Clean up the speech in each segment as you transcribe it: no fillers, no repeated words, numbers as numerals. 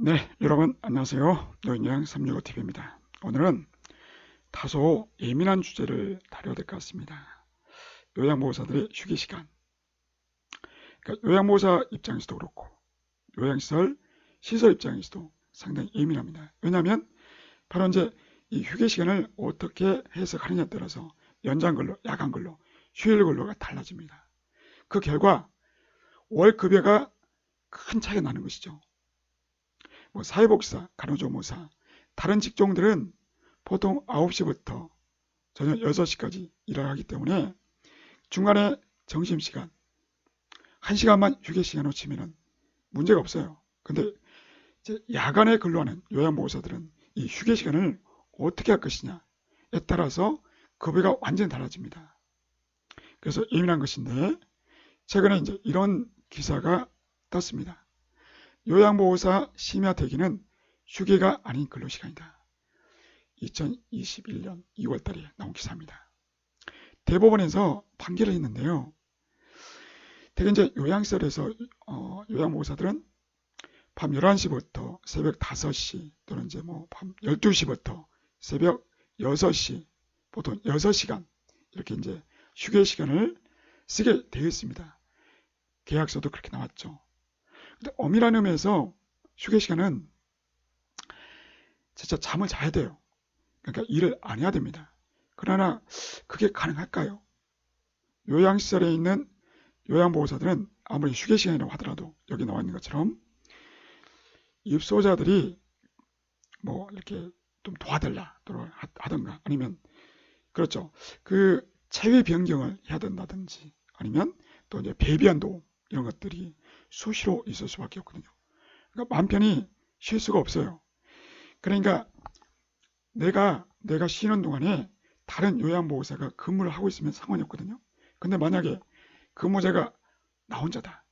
네, 여러분 안녕하세요. 노인양 365TV입니다. 오늘은 다소 예민한 주제를 다뤄야 될 것 같습니다. 요양보호사들의 휴게시간. 그러니까 요양보호사 입장에서도 그렇고 요양시설, 시설 입장에서도 상당히 예민합니다. 왜냐하면 바로 이제 이 휴게시간을 어떻게 해석하느냐에 따라서 연장근로, 야간근로, 휴일근로가 달라집니다. 그 결과 월급여가 큰 차이가 나는 것이죠. 사회복지사, 간호조무사, 다른 직종들은 보통 9시부터 저녁 6시까지 일을 하기 때문에 중간에 점심시간, 1시간만 휴게시간 놓치면 문제가 없어요. 근데 이제 야간에 근로하는 요양보호사들은 이 휴게시간을 어떻게 할 것이냐에 따라서 급여가 완전히 달라집니다. 그래서 예민한 것인데 최근에 이제 이런 기사가 떴습니다. 요양보호사 심야 대기는 휴게가 아닌 근로시간이다. 2021년 2월 달에 나온 기사입니다. 대법원에서 판결을 했는데요. 대개 이제 요양시설에서 요양보호사들은 밤 11시부터 새벽 5시 또는 이제 밤 12시부터 새벽 6시 보통 6시간 이렇게 이제 휴게 시간을 쓰게 되어 있습니다. 계약서도 그렇게 나왔죠. 근데 엄밀한 의미에서 휴게 시간은 진짜 잠을 자야 돼요. 그러니까 일을 안 해야 됩니다. 그러나 그게 가능할까요? 요양시설에 있는 요양보호사들은 아무리 휴게 시간이라고 하더라도 여기 나와 있는 것처럼 입소자들이 이렇게 좀 도와달라 하던가 아니면 그렇죠. 그 체위 변경을 해야 된다든지 아니면 또 이제 배변 도움 이런 것들이 수시로 있을 수밖에 없거든요. 그러니까 마음 편히 쉴 수가 없어요. 그러니까 내가 쉬는 동안에 다른 요양보호사가 근무를 하고 있으면 상관이 없거든요. 근데 만약에 근무자가 나 혼자다.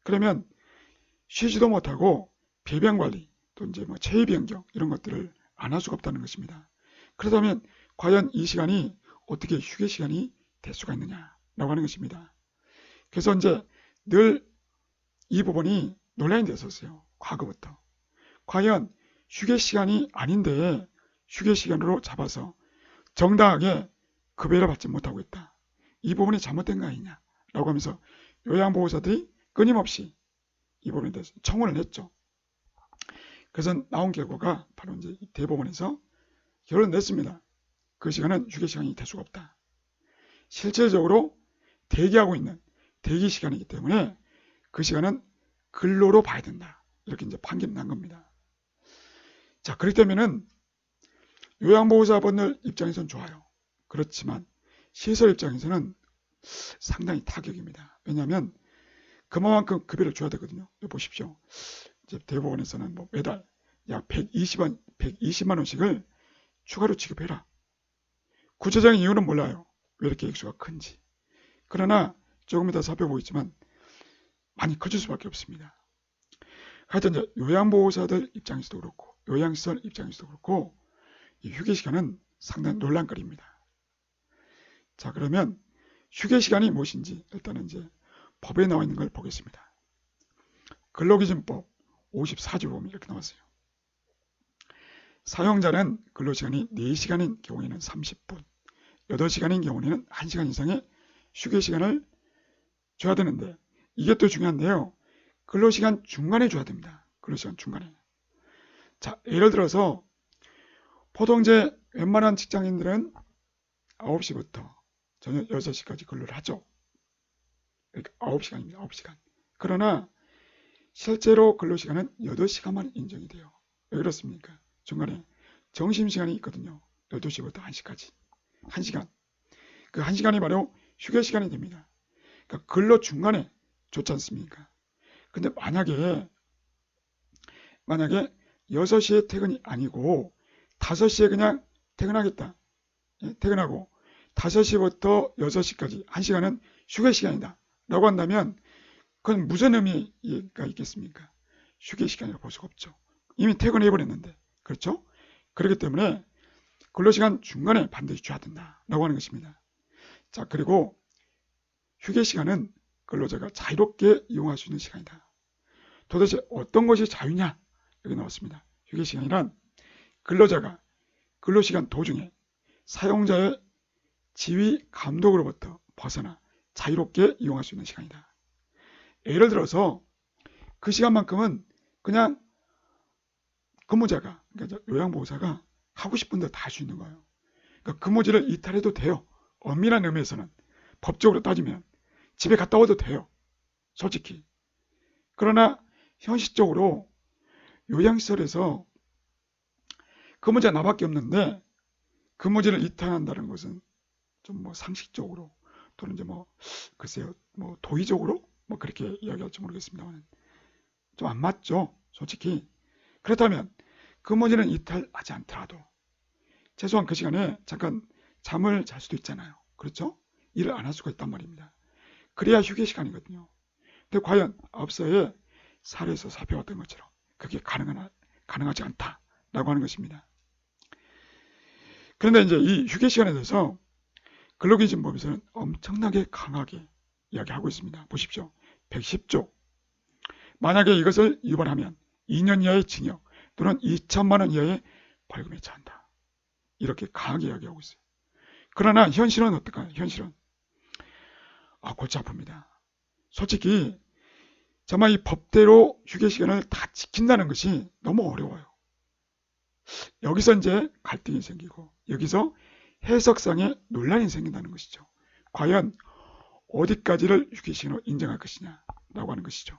그러면 쉬지도 못하고 배변 관리 또 이제 체위 변경 이런 것들을 안 할 수가 없다는 것입니다. 그렇다면 과연 이 시간이 어떻게 휴게 시간이 될 수가 있느냐라고 하는 것입니다. 그래서 이제 늘 이 부분이 논란이 됐었어요. 과거부터. 과연 휴게 시간이 아닌데 휴게 시간으로 잡아서 정당하게 급여를 받지 못하고 있다. 이 부분이 잘못된 거 아니냐라고 하면서 요양보호사들이 끊임없이 이 부분에 대해서 청원을 했죠. 그래서 나온 결과가 바로 이제 대법원에서 결론을 냈습니다. 그 시간은 휴게 시간이 될 수가 없다. 실질적으로 대기하고 있는 대기 시간이기 때문에 그 시간은 근로로 봐야 된다. 이렇게 이제 판결이 난 겁니다. 자, 그렇기 때문에는 요양보호사분들 입장에서는 좋아요. 그렇지만 시설 입장에서는 상당히 타격입니다. 왜냐하면 그만큼 급여를 줘야 되거든요. 여기 보십시오. 이제 대법원에서는 매달 약 120만 원씩을 추가로 지급해라. 구체적인 이유는 몰라요. 왜 이렇게 액수가 큰지. 그러나 조금 이따 살펴보겠지만 많이 커질 수밖에 없습니다. 하여튼 이제 요양보호사들 입장에서도 그렇고 요양시설 입장에서도 그렇고 이 휴게시간은 상당히 논란거리입니다. 자, 그러면 휴게시간이 무엇인지 일단은 이제 법에 나와 있는 걸 보겠습니다. 근로기준법 54조 보면 이렇게 나왔어요. 사용자는 근로시간이 4시간인 경우에는 30분, 8시간인 경우에는 1시간 이상의 휴게시간을 줘야 되는데 이게 또 중요한데요. 근로시간 중간에 줘야 됩니다. 근로시간 중간에. 자, 예를 들어서 보통 이제 웬만한 직장인들은 9시부터 저녁 6시까지 근로를 하죠. 그러니까 9시간입니다. 9시간. 그러나 실제로 근로시간은 8시간만 인정이 돼요. 왜 그렇습니까? 중간에 점심시간이 있거든요. 12시부터 1시까지. 1시간. 그 1시간이 바로 휴게시간이 됩니다. 그러니까 근로 중간에 좋지 않습니까? 근데 만약에 6시에 퇴근이 아니고 5시에 그냥 퇴근하겠다. 퇴근하고 5시부터 6시까지 1시간은 휴게시간이다. 라고 한다면 그건 무슨 의미가 있겠습니까? 휴게시간이라고 볼 수가 없죠. 이미 퇴근해버렸는데. 그렇죠? 그렇기 때문에 근로시간 중간에 반드시 줘야 된다라고 하는 것입니다. 자, 그리고 휴게시간은 근로자가 자유롭게 이용할 수 있는 시간이다. 도대체 어떤 것이 자유냐? 여기 나왔습니다. 휴게시간이란 근로자가 근로시간 도중에 사용자의 지휘 감독으로부터 벗어나 자유롭게 이용할 수 있는 시간이다. 예를 들어서 그 시간만큼은 그냥 근무자가, 그러니까 요양보호사가 하고 싶은 대로 다 할 수 있는 거예요. 그러니까 근무지를 이탈해도 돼요. 엄밀한 의미에서는, 법적으로 따지면 집에 갔다 와도 돼요. 솔직히. 그러나 현실적으로 요양시설에서 근무자 나밖에 없는데 근무지를 이탈한다는 것은 좀 뭐 상식적으로 또는 이제 뭐 글쎄요 뭐 도의적으로 뭐 그렇게 이야기할지 모르겠습니다만 좀 안 맞죠. 솔직히. 그렇다면 근무지는 이탈하지 않더라도 최소한 그 시간에 잠깐 잠을 잘 수도 있잖아요. 그렇죠? 일을 안 할 수가 있단 말입니다. 그래야 휴게 시간이거든요. 근데 과연 앞서의 사례에서 살펴봤던 것처럼 그게 가능하지 않다라고 하는 것입니다. 그런데 이제 이 휴게 시간에 대해서 근로기준법에서는 엄청나게 강하게 이야기하고 있습니다. 보십시오. 110조. 만약에 이것을 위반하면 2년 이하의 징역 또는 2천만 원 이하의 벌금에 처한다. 이렇게 강하게 이야기하고 있어요. 그러나 현실은 어떨까요? 현실은 골치 아픕니다. 솔직히 정말 이 법대로 휴게 시간을 다 지킨다는 것이 너무 어려워요. 여기서 이제 갈등이 생기고 여기서 해석상의 논란이 생긴다는 것이죠. 과연 어디까지를 휴게 시간으로 인정할 것이냐라고 하는 것이죠.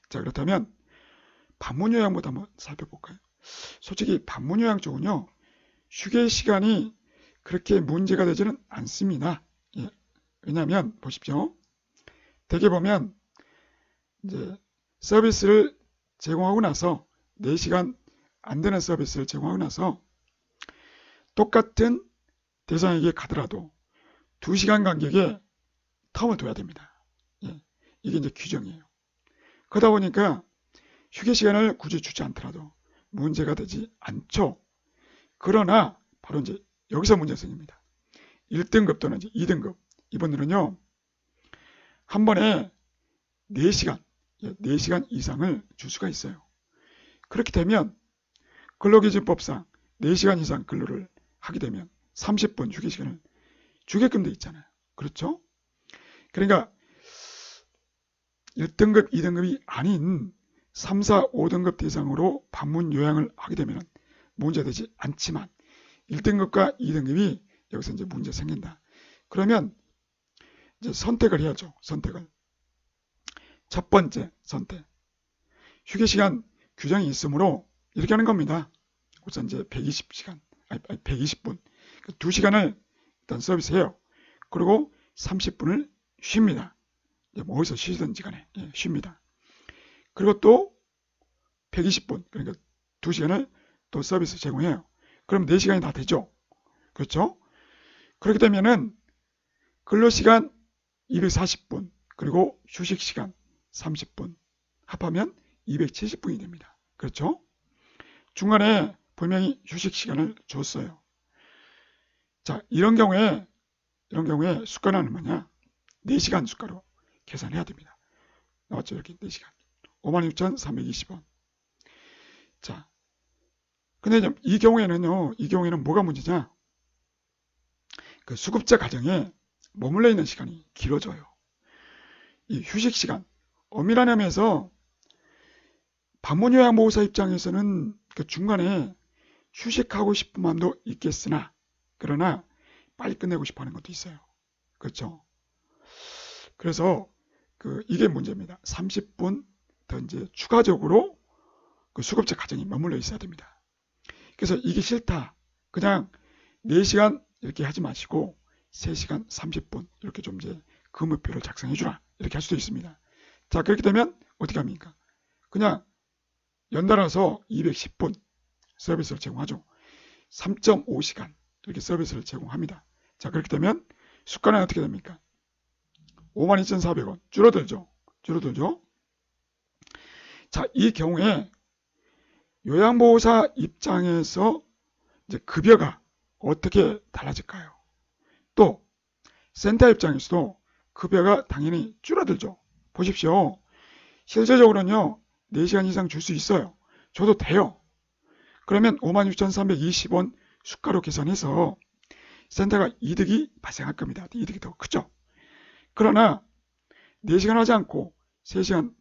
자, 그렇다면 방문요양부터 한번 살펴볼까요? 솔직히 방문요양 쪽은요, 휴게 시간이 그렇게 문제가 되지는 않습니다. 예. 왜냐하면 보십시오. 대개 보면 이제 서비스를 제공하고 나서 4시간 안 되는 서비스를 제공하고 나서 똑같은 대상에게 가더라도 2시간 간격에 텀을 둬야 됩니다. 예. 이게 이제 규정이에요. 그러다 보니까 휴게 시간을 굳이 주지 않더라도 문제가 되지 않죠. 그러나 바로 이제 여기서 문제가 생깁니다. 1등급 또는 이제 2등급 이분들은요, 한 번에 4시간, 4시간 이상을 줄 수가 있어요. 그렇게 되면 근로기준법상 4시간 이상 근로를 하게 되면 30분 휴게 시간을 주게끔 돼 있잖아요. 그렇죠? 그러니까 1등급, 2등급이 아닌 3, 4, 5등급 대상으로 방문 요양을 하게 되면 문제되지 않지만 1등급과 2등급이 여기서 이제 문제 생긴다. 그러면 이제 선택을 해야죠. 선택을. 첫 번째 선택. 휴게 시간 규정이 있으므로 이렇게 하는 겁니다. 우선 이제 120시간, 120분. 2시간을 일단 서비스해요. 그리고 30분을 쉽니다. 뭐 어디서 쉬든지 간에 쉽니다. 그리고 또 120분, 그러니까 2시간을 또 서비스 제공해요. 그럼 4시간이 다 되죠. 그렇죠? 그렇게 되면은 근로시간 240분, 그리고 휴식시간 30분, 합하면 270분이 됩니다. 그렇죠? 중간에 분명히 휴식시간을 줬어요. 자, 이런 경우에 수가는 뭐냐? 4시간 수가로 계산해야 됩니다. 나왔죠? 이렇게 4시간. 56,320원. 자, 근데 이 경우에는 뭐가 문제냐? 그 수급자 가정에 머물러 있는 시간이 길어져요. 이 휴식 시간, 엄밀한 의미에서 방문요양보호사 입장에서는 그 중간에 휴식하고 싶은 마음도 있겠으나, 그러나 빨리 끝내고 싶어 하는 것도 있어요. 그렇죠? 그래서 이게 문제입니다. 30분 더 이제 추가적으로 그 수급자 가정이 머물러 있어야 됩니다. 그래서 이게 싫다. 그냥 4시간 이렇게 하지 마시고 3시간 30분 이렇게 좀 이제 근무표를 작성해 주라. 이렇게 할 수도 있습니다. 자, 그렇게 되면 어떻게 합니까? 그냥 연달아서 210분 서비스를 제공하죠. 3.5시간 이렇게 서비스를 제공합니다. 자, 그렇게 되면 수가는 어떻게 됩니까? 52,400원 줄어들죠. 자, 이 경우에 요양보호사 입장에서 이제 급여가 어떻게 달라질까요? 또 센터 입장에서도 급여가 당연히 줄어들죠. 보십시오. 실제적으로는요 4시간 이상 줄 수 있어요. 줘도 돼요. 그러면 56,320원 수가로 계산해서 센터가 이득이 발생할 겁니다. 이득이 더 크죠. 그러나 4시간 하지 않고 3시간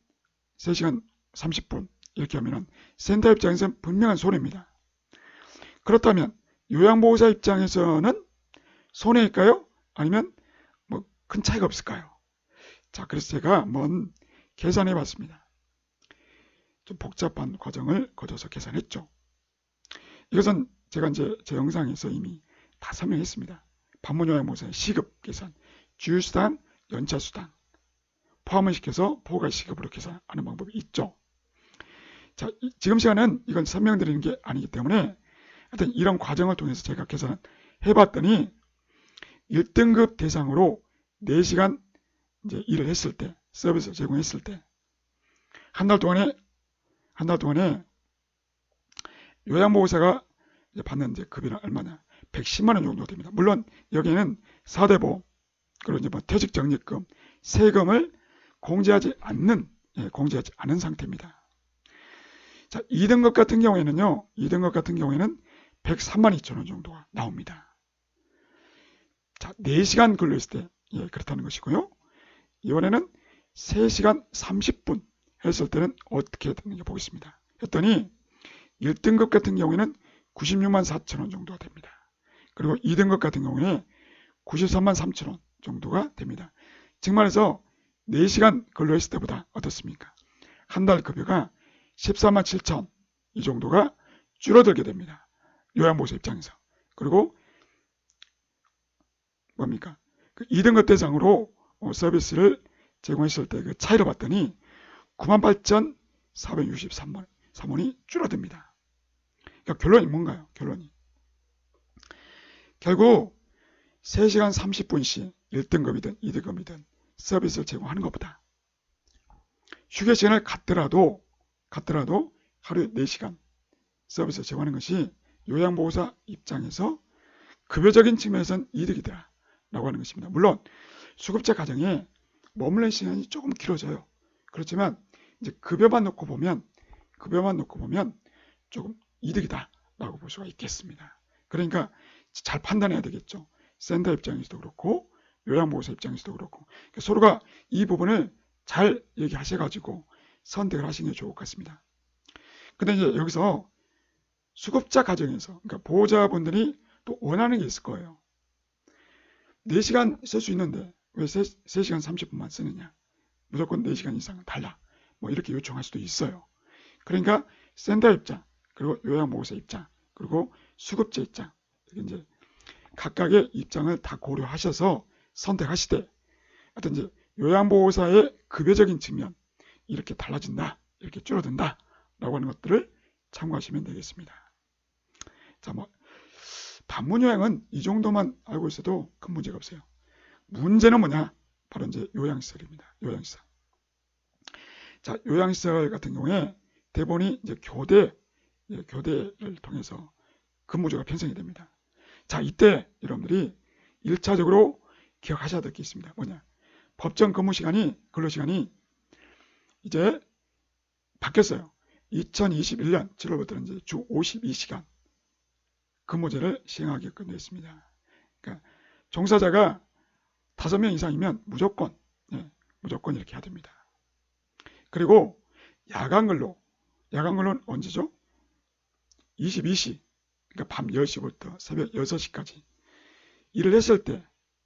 30분 이렇게 하면 센터 입장에서는 분명한 손해입니다. 그렇다면 요양보호사 입장에서는 손해일까요? 아니면 뭐 큰 차이가 없을까요? 자, 그래서 제가 한번 계산해 봤습니다. 좀 복잡한 과정을 거쳐서 계산했죠. 이것은 제가 이제 제 영상에서 이미 다 설명했습니다. 방문요양보호사의 시급 계산, 주휴수당, 연차수당 포함을 시켜서 보호가시급으로 계산하는 방법이 있죠. 자, 지금 시간은 이건 설명드리는 게 아니기 때문에 하여튼 이런 과정을 통해서 제가 계산을 해봤더니 1등급 대상으로 4시간 이제 일을 했을 때, 서비스를 제공했을 때, 한 달 동안에 요양보호사가 받는 이제 급여는 얼마냐? 110만 원 정도 됩니다. 물론 여기에는 4대 보험, 그리고 이제 뭐 퇴직적립금, 세금을 공제하지 않는 상태입니다. 자, 2등급 같은 경우에는요, 103만 2천 원 정도가 나옵니다. 자, 4시간 근로했을 때, 그렇다는 것이고요. 이번에는 3시간 30분 했을 때는 어떻게 되는지 보겠습니다. 했더니 1등급 같은 경우에는 96만 4천 원 정도가 됩니다. 그리고 2등급 같은 경우에 93만 3천 원 정도가 됩니다. 즉 말해서 4시간 근로했을 때보다 어떻습니까? 한 달 급여가 14만 7천 이 정도가 줄어들게 됩니다. 요양보호사 입장에서. 그리고 뭡니까? 그 2등급 대상으로 서비스를 제공했을 때 그 차이를 봤더니 98,463원이 줄어듭니다. 그러니까 결론이 뭔가요? 결국 3시간 30분씩 1등급이든 2등급이든 서비스를 제공하는 것보다 휴게 시간을 갖더라도 하루에 4시간 서비스를 제공하는 것이 요양보호사 입장에서 급여적인 측면에서는 이득이다 라고 하는 것입니다. 물론 수급자 가정에 머무는 시간이 조금 길어져요. 그렇지만 이제 급여만 놓고 보면 조금 이득이다 라고 볼 수가 있겠습니다. 그러니까 잘 판단해야 되겠죠. 센터 입장에서도 그렇고 요양보호사 입장에서도 그렇고 서로가 이 부분을 잘 얘기하셔가지고 선택을 하시는 게 좋을 것 같습니다. 근데 이제 여기서 수급자 가정에서 그러니까 보호자분들이 또 원하는 게 있을 거예요. 4시간 쓸 수 있는데 왜 3시간 30분만 쓰느냐? 무조건 4시간 이상은 달라. 뭐 이렇게 요청할 수도 있어요. 그러니까 센터 입장, 그리고 요양보호사 입장, 그리고 수급자 입장, 이제 각각의 입장을 다 고려하셔서 선택하시되, 하여튼 이제 요양보호사의 급여적인 측면 이렇게 달라진다, 이렇게 줄어든다, 라고 하는 것들을 참고하시면 되겠습니다. 자, 뭐 방문요양은 이 정도만 알고 있어도 큰 문제가 없어요. 문제는 뭐냐? 바로 이제 요양시설입니다. 요양시설. 자, 요양시설 같은 경우에 대부분이 이제 교대를 통해서 근무조가 편성이 됩니다. 자, 이때 여러분들이 1차적으로 기억하셔야 될 게 있습니다. 뭐냐? 법정 근로시간이 이제 바뀌었어요. 2021년 7월부터는 이제 주 52시간 근무제를 시행하게끔 되어 있습니다. 그러니까 종사자가 5명 이상이면 무조건 이렇게 해야 됩니다. 그리고 야간근로는 언제죠? 22시, 그러니까 밤 10시부터 새벽 6시까지 일을 했을 때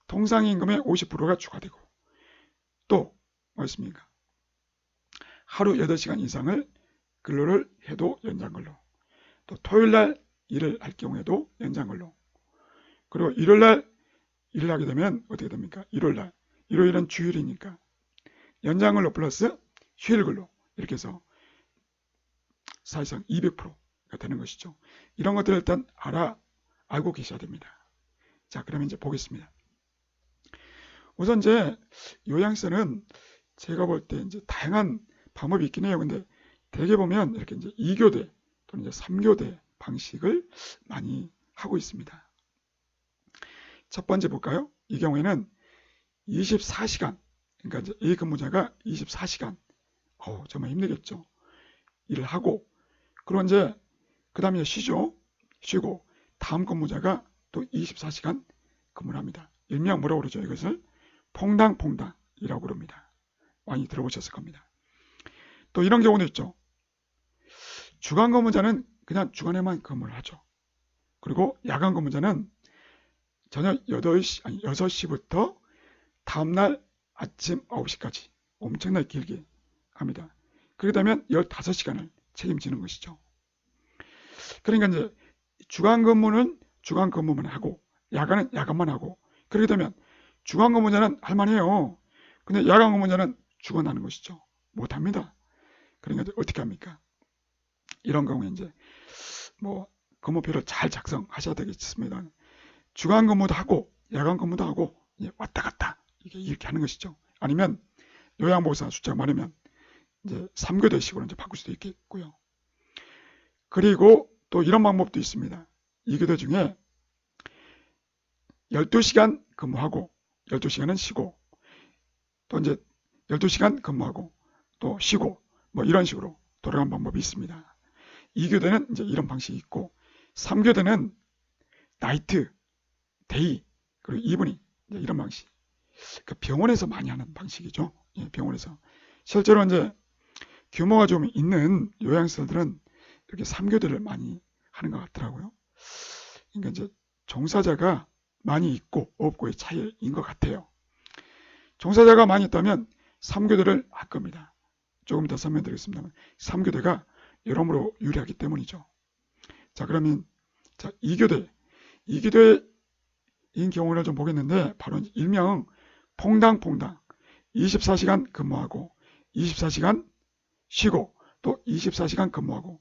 통상임금의 50%가 추가되고, 또 뭐였습니까? 하루 8시간 이상을 근로를 해도 연장근로, 또 토요일날 일을 할 경우에도 연장근로, 그리고 일요일날 일을 하게 되면 어떻게 됩니까? 일요일은 주휴일이니까 연장근로 플러스 휴일근로, 이렇게 해서 사실상 200%가 되는 것이죠. 이런 것들을 일단 알고 계셔야 됩니다. 자, 그러면 이제 보겠습니다. 우선 이제 요양시설은 제가 볼 때 이제 다양한 방법이 있긴 해요. 근데 대개 보면 이렇게 이제 2교대 또는 이제 3교대 방식을 많이 하고 있습니다. 첫 번째 볼까요? 이 경우에는 24시간, 그러니까 이제 A 근무자가 24시간 정말 힘들겠죠. 일을 하고, 그리고 이제 그 다음에 쉬죠. 쉬고 다음 근무자가 또 24시간 근무를 합니다. 일명 뭐라고 그러죠? 이것을 퐁당퐁당이라고 그럽니다. 많이 들어보셨을 겁니다. 또 이런 경우도 있죠. 주간 근무자는 그냥 주간에만 근무를 하죠. 그리고 야간 근무자는 저녁 6시부터 다음날 아침 9시까지 엄청나게 길게 합니다. 그렇게 되면 15시간을 책임지는 것이죠. 그러니까 이제 주간 근무는 주간 근무만 하고 야간은 야간만 하고, 그렇게 되면 주간 근무자는 할만해요. 근데 야간 근무자는 죽어나는 것이죠. 못합니다. 그러니까 어떻게 합니까? 이런 경우에 이제 뭐 근무표를 잘 작성하셔야 되겠습니다. 주간 근무도 하고 야간 근무도 하고 왔다 갔다 이렇게 하는 것이죠. 아니면 요양보호사 숫자가 많으면 이제 3교대식으로 이제 바꿀 수도 있겠고요. 그리고 또 이런 방법도 있습니다. 2교대 중에 12시간 근무하고 12시간은 쉬고, 또 이제 12시간 근무하고 또 쉬고, 뭐 이런 식으로 돌아가는 방법이 있습니다. 2교대는 이제 이런 방식이 있고, 3교대는 나이트, 데이, 그리고 이브닝, 이런 방식. 그러니까 병원에서 많이 하는 방식이죠. 병원에서. 실제로 이제 규모가 좀 있는 요양시설들은 이렇게 3교대를 많이 하는 것 같더라고요. 그러니까 이제 종사자가 많이 있고 없고의 차이인 것 같아요. 종사자가 많이 있다면 3교대를 할 겁니다. 조금 이따 설명드리겠습니다만 3교대가 여러모로 유리하기 때문이죠. 자, 그러면 2교대인 경우를 좀 보겠는데, 바로 일명 퐁당퐁당 24시간 근무하고 24시간 쉬고 또 24시간 근무하고,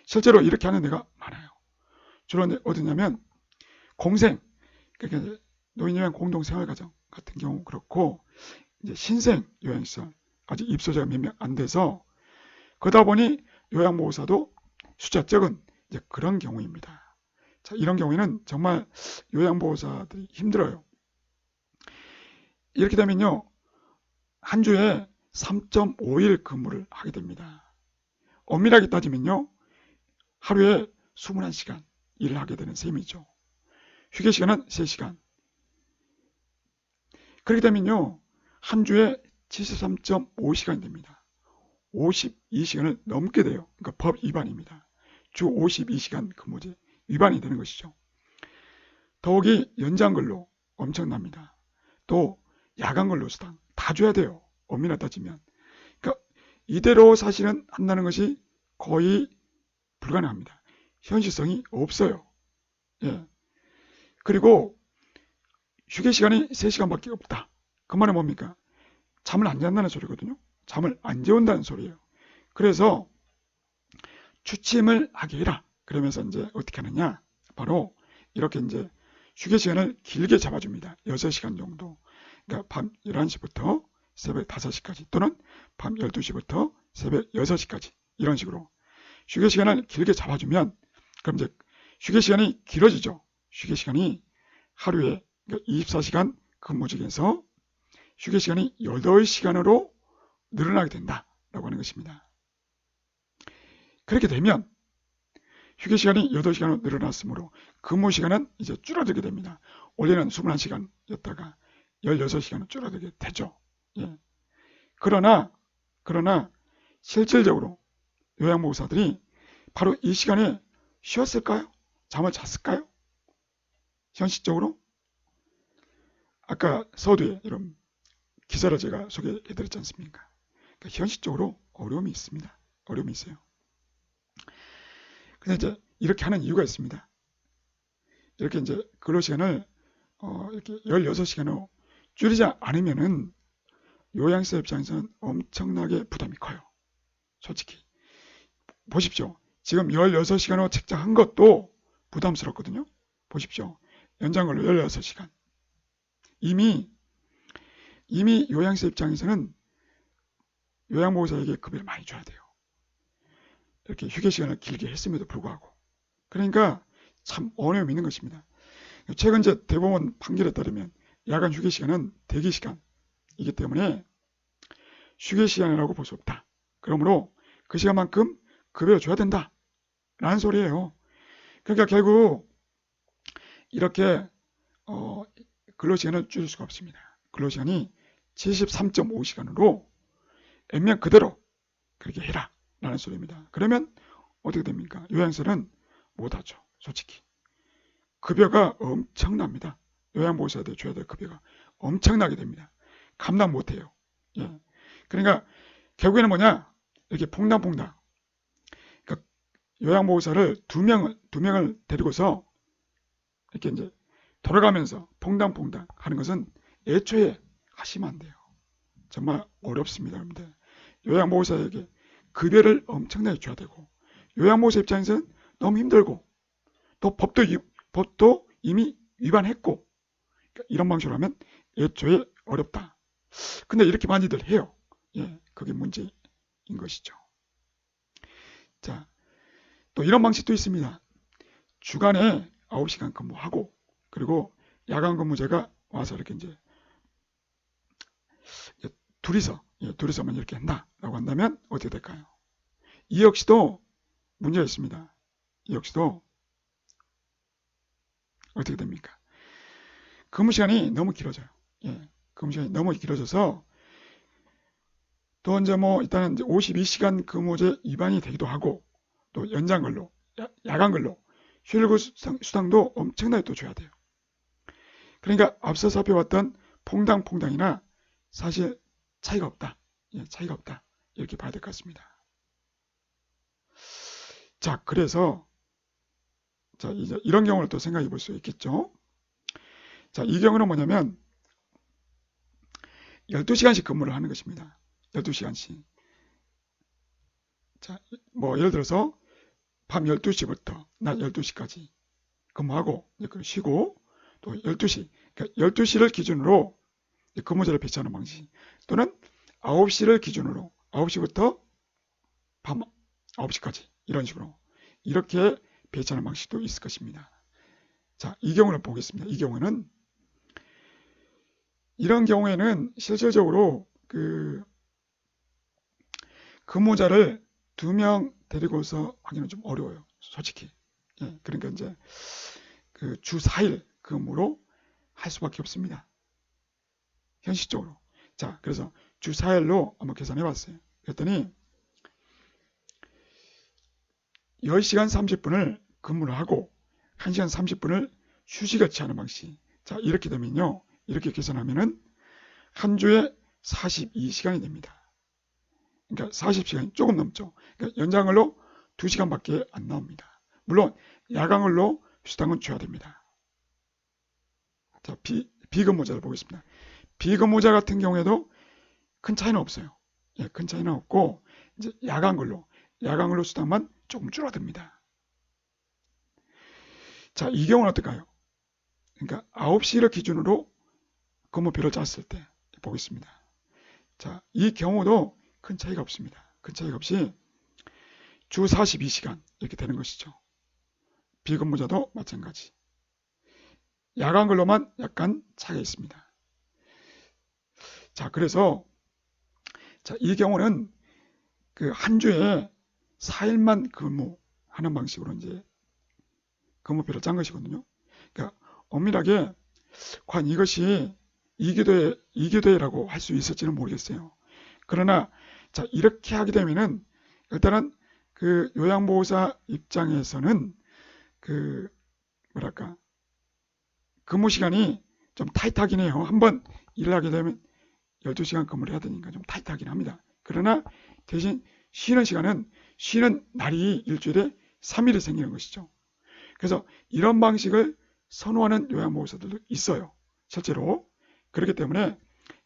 실제로 이렇게 하는 데가 많아요. 주로 어디냐면 공생, 그러니까 노인요양 공동생활가정 같은 경우 그렇고, 이제 신생 요양시설 아직 입소자가 몇 명 안 돼서, 그러다 보니 요양보호사도 숫자 적은 이제 그런 경우입니다. 자, 이런 경우에는 정말 요양보호사들이 힘들어요. 이렇게 되면요, 한 주에 3.5일 근무를 하게 됩니다. 엄밀하게 따지면요, 하루에 21시간 일을 하게 되는 셈이죠. 휴게 시간은 3시간. 그렇게 되면요, 한 주에 73.5시간이 됩니다. 52시간을 넘게 돼요. 그러니까 법 위반입니다. 주 52시간 근무제 위반이 되는 것이죠. 더욱이 연장근로 엄청납니다. 또 야간근로 수당 다 줘야 돼요. 엄밀히 따지면. 그러니까 이대로 사실은 한다는 것이 거의 불가능합니다. 현실성이 없어요. 예. 그리고 휴게 시간이 3시간밖에 없다. 그 말은 뭡니까? 잠을 안 잔다는 소리거든요. 잠을 안 재운다는 소리예요. 그래서 취침을 하게 해라. 그러면서 이제 어떻게 하느냐? 바로 이렇게 이제 휴게 시간을 길게 잡아줍니다. 6시간 정도. 그러니까 밤 11시부터 새벽 5시까지, 또는 밤 12시부터 새벽 6시까지, 이런 식으로 휴게 시간을 길게 잡아주면, 그럼 이제 휴게 시간이 길어지죠. 휴게 시간이 하루에 24시간 근무직에서 휴게 시간이 8시간으로 늘어나게 된다라고 하는 것입니다. 그렇게 되면 휴게 시간이 8시간으로 늘어났으므로 근무 시간은 이제 줄어들게 됩니다. 원래는 21시간이었다가 16시간으로 줄어들게 되죠. 예. 그러나 실질적으로 요양보호사들이 바로 이 시간에 쉬었을까요? 잠을 잤을까요? 현실적으로? 아까 서두에 이런 기사를 제가 소개해드렸지 않습니까? 그러니까 현실적으로 어려움이 있습니다. 어려움이 있어요. 근데 이제 이렇게 하는 이유가 있습니다. 이렇게 이제 근로시간을 이렇게 16시간으로 줄이지 않으면은 요양시설 입장에서는 엄청나게 부담이 커요. 솔직히. 보십시오. 지금 16시간으로 책정한 것도 부담스럽거든요. 보십시오. 연장근로 16시간. 이미 요양시설 입장에서는 요양보호사에게 급여를 많이 줘야 돼요. 이렇게 휴게 시간을 길게 했음에도 불구하고. 그러니까 참 어려움이 있는 것입니다. 최근 이제 대법원 판결에 따르면 야간 휴게 시간은 대기 시간이기 때문에 휴게 시간이라고 볼 수 없다. 그러므로 그 시간만큼 급여를 줘야 된다 라는 소리예요. 그러니까 결국 이렇게 근로시간을 줄일 수가 없습니다. 근로시간이 73.5시간으로 액면 그대로 그렇게 해라 라는 소리입니다. 그러면 어떻게 됩니까? 요양사는 못하죠. 솔직히 급여가 엄청납니다. 요양보호사들 줘야 될 급여가 엄청나게 됩니다. 감당 못해요. 예. 그러니까 결국에는 뭐냐, 이렇게 퐁당퐁당, 그러니까 요양보호사를 두 명을 데리고서 이렇게 이제 돌아가면서 퐁당퐁당 하는 것은 애초에 하시면 안 돼요. 정말 어렵습니다, 여러분들. 요양보호사에게 급여를 엄청나게 줘야 되고, 요양보호사 입장에서는 너무 힘들고, 또 법도 이미 위반했고, 그러니까 이런 방식으로 하면 애초에 어렵다. 근데 이렇게 많이들 해요. 예, 그게 문제인 것이죠. 자, 또 이런 방식도 있습니다. 주간에 9시간 근무하고, 그리고 야간 근무제가 와서 이렇게 이제 둘이서만 이렇게 한다라고 한다면 어떻게 될까요? 이 역시도 문제가 있습니다. 이 역시도 어떻게 됩니까? 근무 시간이 너무 길어져요. 예, 근무 시간이 너무 길어져서 또 이제 뭐 일단은 이제 52시간 근무제 위반이 되기도 하고, 또 연장 근로, 야간 근로, 휴일구 수당도 엄청나게 또 줘야 돼요. 그러니까 앞서 살펴봤던 퐁당퐁당이나 사실 차이가 없다. 예, 차이가 없다. 이렇게 봐야 될 것 같습니다. 자, 그래서 자, 이제 이런 경우를 또 생각해 볼 수 있겠죠. 자, 이 경우는 뭐냐면 12시간씩 근무를 하는 것입니다. 12시간씩. 자, 뭐 예를 들어서 밤 12시부터 낮 12시까지 근무하고 쉬고, 또 12시, 그러니까 12시를 기준으로 근무제를 배치하는 방식, 또는 9시를 기준으로 9시부터 밤 9시까지 이런 식으로 이렇게 배치하는 방식도 있을 것입니다. 자, 이 경우를 보겠습니다. 이 경우는 이런 경우에는 실질적으로 그 근무자를 2명 데리고서 하기는 좀 어려워요. 솔직히. 예, 그러니까 이제 그 주 4일 근무로 할 수밖에 없습니다. 현실적으로. 자, 그래서 주 4일로 한번 계산해 봤어요. 그랬더니 10시간 30분을 근무를 하고 1시간 30분을 휴식을 취하는 방식. 자, 이렇게 되면요. 이렇게 계산하면은 한 주에 42시간이 됩니다. 그러니까 40시간이 조금 넘죠. 그러니까 연장근로 2시간밖에 안 나옵니다. 물론 야간근로 수당은 줘야 됩니다. 자, 비근무자를 보겠습니다. 비근무자 같은 경우에도 큰 차이는 없어요. 예, 큰 차이는 없고 이제 야간근로 수당만 조금 줄어듭니다. 자, 이 경우는 어떨까요? 그러니까 9시를 기준으로 근무표를 짰을 때 보겠습니다. 자, 이 경우도 큰 차이가 없습니다. 큰 차이가 없이 주 42시간 이렇게 되는 것이죠. 비근무자도 마찬가지. 야간 근로만 약간 차이가 있습니다. 자, 그래서 자, 이 경우는 그 한 주에 4일만 근무하는 방식으로 이제 근무표를 짠 것이거든요. 그러니까 엄밀하게 과연 이것이 이교대라고 할 수 있을지는 모르겠어요. 그러나 자, 이렇게 하게 되면은 일단은 그 요양보호사 입장에서는 그 뭐랄까 근무 시간이 좀 타이트하긴 해요. 한번 일을 하게 되면 12시간 근무를 해야 되니까 좀 타이트하긴 합니다. 그러나 대신 쉬는 날이 일주일에 3일이 생기는 것이죠. 그래서 이런 방식을 선호하는 요양보호사들도 있어요. 실제로. 그렇기 때문에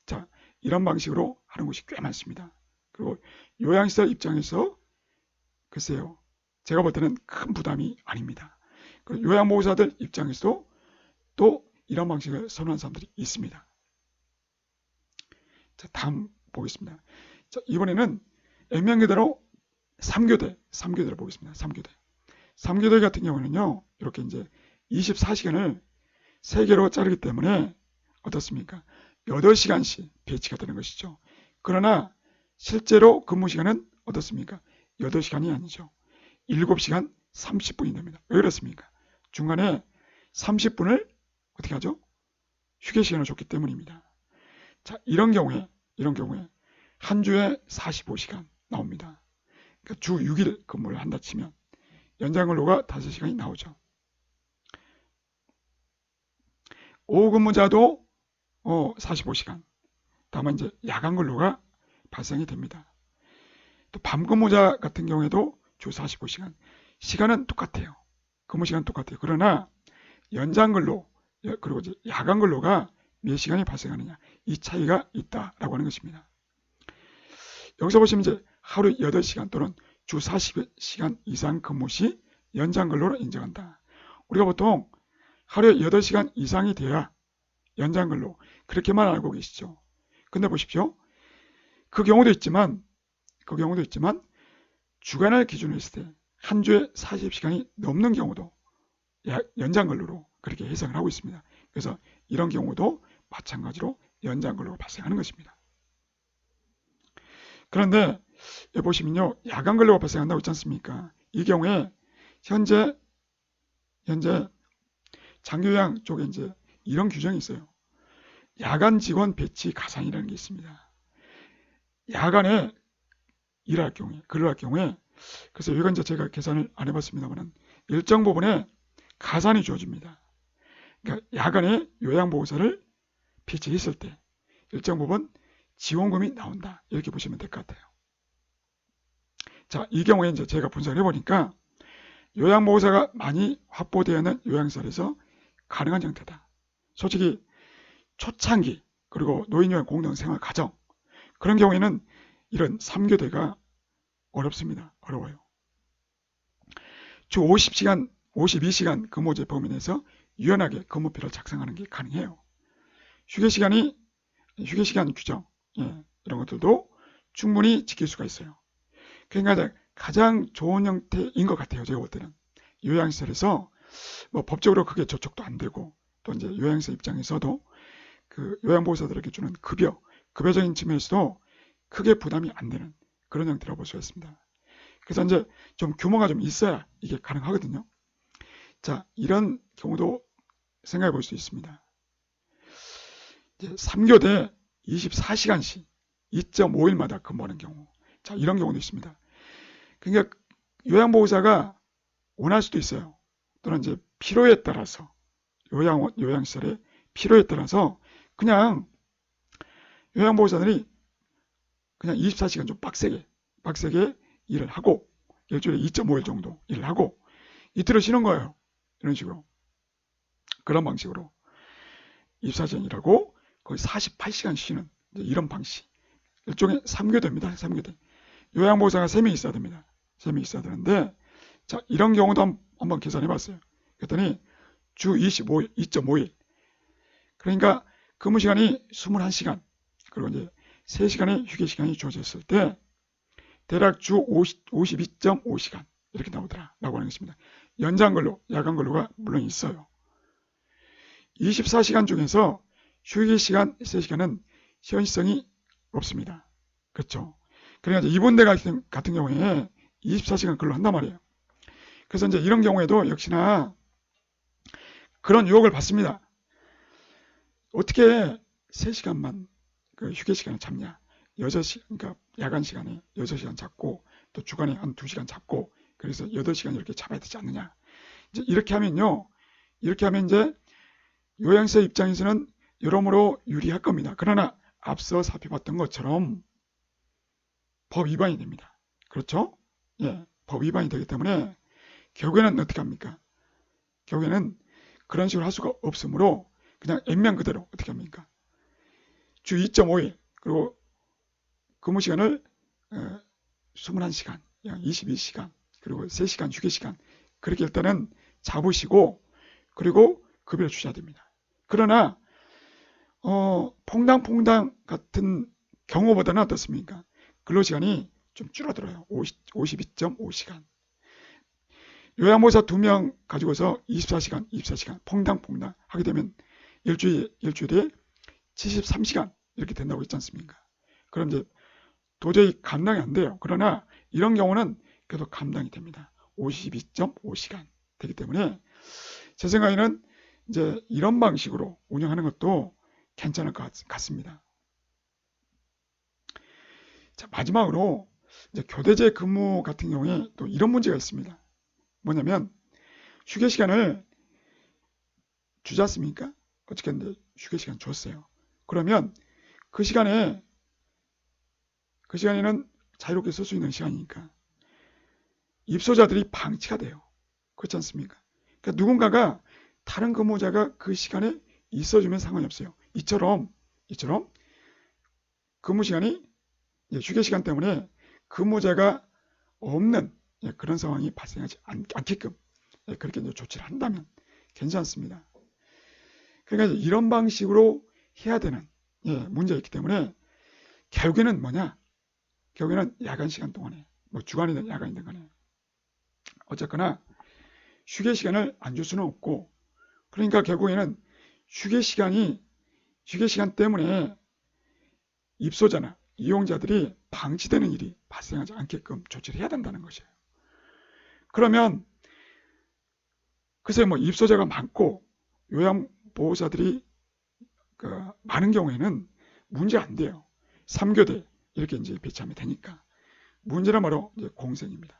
자, 이런 방식으로 하는 곳이 꽤 많습니다. 그리고 요양시설 입장에서 글쎄요, 제가 볼 때는 큰 부담이 아닙니다. 요양보호사들 입장에서도 또 이런 방식을 선호하는 사람들이 있습니다. 자, 다음 보겠습니다. 자, 이번에는 액면 그대로 3교대를 보겠습니다. 3교대 같은 경우는요, 이렇게 이제 24시간을 3개로 자르기 때문에 어떻습니까? 8시간씩 배치가 되는 것이죠. 그러나 실제로 근무 시간은 어떻습니까? 8시간이 아니죠. 7시간 30분이 됩니다. 왜 그렇습니까? 중간에 30분을 어떻게 하죠? 휴게 시간을 줬기 때문입니다. 자, 이런 경우에 한 주에 45시간 나옵니다. 그러니까 주 6일 근무를 한다 치면 연장 근로가 5시간이 나오죠. 오후 근무자도 45시간. 다만 이제 야간 근로가 발생이 됩니다. 또 밤 근무자 같은 경우에도 주 45시간. 시간은 똑같아요. 근무 시간 똑같아요. 그러나 연장 근로 그리고 이제 야간 근로가 몇 시간이 발생하느냐, 이 차이가 있다라고 하는 것입니다. 여기서 보시면 이제 하루 8시간 또는 주 40시간 이상 근무 시 연장 근로로 인정한다. 우리가 보통 하루에 8시간 이상이 돼야 연장 근로, 그렇게만 알고 계시죠. 근데 보십시오. 그 경우도 있지만 주간을 기준으로 했을 때 한 주에 40시간이 넘는 경우도 연장 근로로 그렇게 해석을 하고 있습니다. 그래서 이런 경우도 마찬가지로 연장 근로가 발생하는 것입니다. 그런데 여기 보시면요, 야간 근로가 발생한다고 있지 않습니까? 이 경우에 현재 장교양 쪽에 이제 이런 규정이 있어요. 야간 직원 배치 가산이라는 게 있습니다. 야간에 일할 경우에, 근로할 경우에, 그래서 이건 이제 제가 계산을 안 해봤습니다만 일정 부분에 가산이 주어집니다. 그러니까 야간에 요양보호사를 배치했을 때 일정 부분 지원금이 나온다. 이렇게 보시면 될 것 같아요. 자, 이 경우에 이제 제가 분석을 해보니까 요양보호사가 많이 확보되어 있는 요양시설에서 가능한 형태다. 솔직히 초창기 그리고 노인요양 공동생활 가정 그런 경우에는 이런 3교대가 어렵습니다. 어려워요. 주 50시간, 52시간 근무제 범위 내에서 유연하게 근무표를 작성하는 게 가능해요. 휴게시간 규정 이런 것들도 충분히 지킬 수가 있어요. 그러니까 가장 좋은 형태인 것 같아요. 제가 볼 때는 요양시설에서 뭐 법적으로 크게 저촉도 안 되고 또 이제 요양시설 입장에서도 그 요양보호사들에게 주는 급여적인 측면에서도 크게 부담이 안 되는 그런 형태라고 볼 수가 있습니다. 그래서 이제 좀 규모가 좀 있어야 이게 가능하거든요. 자, 이런 경우도 생각해 볼 수 있습니다. 이제 3교대 24시간씩 2.5일마다 근무하는 경우. 자, 이런 경우도 있습니다. 그러니까 요양보호사가 원할 수도 있어요. 또는 이제 필요에 따라서 요양시설의 필요에 따라서 그냥 요양보호사들이 그냥 24시간 좀 빡세게 일을 하고 일주일에 2.5일 정도 일을 하고 이틀을 쉬는 거예요. 이런 식으로. 그런 방식으로 24시간 일하고 거의 48시간 쉬는 이런 방식. 일종의 3교대입니다. 3교대. 요양보호사가 3명 있어야 됩니다. 3명 있어야 되는데 자, 이런 경우도 한번 계산해 봤어요. 그랬더니 주 25일, 2.5일. 그러니까 근무 시간이 21시간. 그리고 이제 3시간의 휴게 시간이 주어졌을 때 대략 주 52.5시간 이렇게 나오더라라고 하는 것입니다. 연장 근로, 야간 근로가 물론 있어요. 24시간 중에서 휴게 시간 3시간은 현실성이 없습니다. 그렇죠? 그러니까 이분들 같은 경우에 24시간 근로한단 말이에요. 그래서 이제 이런 경우에도 역시나 그런 유혹을 받습니다. 어떻게 3시간만 그 휴게 시간을 잡냐? 6시간, 그러니까 야간 시간에 6시간 잡고 또 주간에 한 2시간 잡고 그래서 8시간 이렇게 잡아야 되지 않느냐? 이제 이렇게 하면요. 이렇게 하면 이제 요양시설 입장에서는 여러모로 유리할 겁니다. 그러나 앞서 살펴봤던 것처럼 법 위반이 됩니다. 그렇죠? 예, 법 위반이 되기 때문에 결국에는 어떻게 합니까? 결국에는 그런 식으로 할 수가 없으므로 그냥 액면 그대로 어떻게 합니까? 주 2.5일 그리고 근무 시간을 21시간, 22시간 그리고 3시간 휴게 시간 그렇게 일단은 잡으시고 그리고 급여를 주셔야 됩니다. 그러나 퐁당퐁당 같은 경우보다는 어떻습니까? 근로시간이 좀 줄어들어요. 52.5시간. 요양보호사 2명 가지고서 24시간 퐁당퐁당 하게 되면 일주일에 73시간 이렇게 된다고 했지 않습니까? 그럼 이제 도저히 감당이 안 돼요. 그러나 이런 경우는 그래도 감당이 됩니다. 52.5시간 되기 때문에 제 생각에는 이제 이런 방식으로 운영하는 것도 괜찮을 것 같습니다. 자, 마지막으로 이제 교대제 근무 같은 경우에 또 이런 문제가 있습니다. 뭐냐면 휴게 시간을 주지 않습니까? 어쨌든 휴게 시간 줬어요. 그러면 그 시간에는 자유롭게 쓸 수 있는 시간이니까 입소자들이 방치가 돼요. 그렇지 않습니까? 그러니까 누군가가 다른 근무자가 그 시간에 있어주면 상관이 없어요. 이처럼 근무 시간이 휴게 시간 때문에 근무자가 없는 그런 상황이 발생하지 않게끔 그렇게 조치를 한다면 괜찮습니다. 그러니까 이런 방식으로 해야 되는 문제가 있기 때문에 결국에는 뭐냐? 결국에는 야간 시간 동안에 주간이든 야간이든 간에 어쨌거나 휴게 시간을 안 줄 수는 없고, 그러니까 결국에는 휴게 시간 때문에 입소자나 이용자들이 방치되는 일이 발생하지 않게끔 조치를 해야 된다는 것이에요. 그러면 글쎄 입소자가 많고 요양보호사들이 많은 경우에는 문제 안 돼요. 3교대 이렇게 이제 배치하면 되니까. 문제는 바로 이제 공생입니다.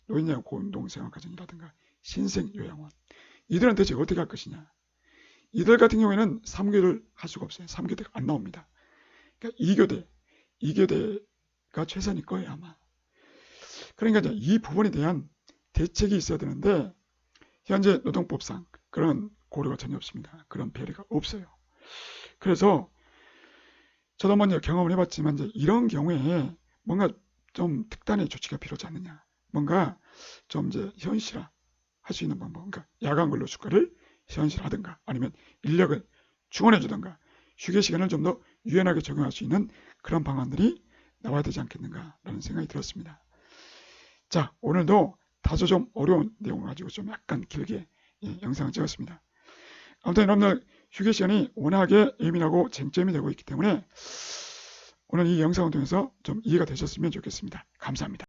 노인요양 공동생활가정이라든가 신생요양원. 이들은 대체 어떻게 할 것이냐. 이들 같은 경우에는 3교대를 할 수가 없어요. 3교대가 안 나옵니다. 그러니까 2교대가 최선일 거예요, 아마. 그러니까 이제 이 부분에 대한 대책이 있어야 되는데 현재 노동법상 그런 고려가 전혀 없습니다. 그런 배려가 없어요. 그래서 저도 먼저 경험을 해봤지만 이제 이런 경우에 뭔가 좀 특단의 조치가 필요하지 않느냐. 뭔가 좀 이제 현실화 할 수 있는 방법. 그러니까 야간 근로 주가를 현실화하든가 아니면 인력을 충원해 주든가 휴게 시간을 좀 더 유연하게 적용할 수 있는 그런 방안들이 나와야 되지 않겠는가라는 생각이 들었습니다. 자, 오늘도 다소 좀 어려운 내용을 가지고 좀 약간 길게 영상을 찍었습니다. 아무튼 여러분들 휴게 시간이 워낙에 예민하고 쟁점이 되고 있기 때문에 오늘 이 영상을 통해서 좀 이해가 되셨으면 좋겠습니다. 감사합니다.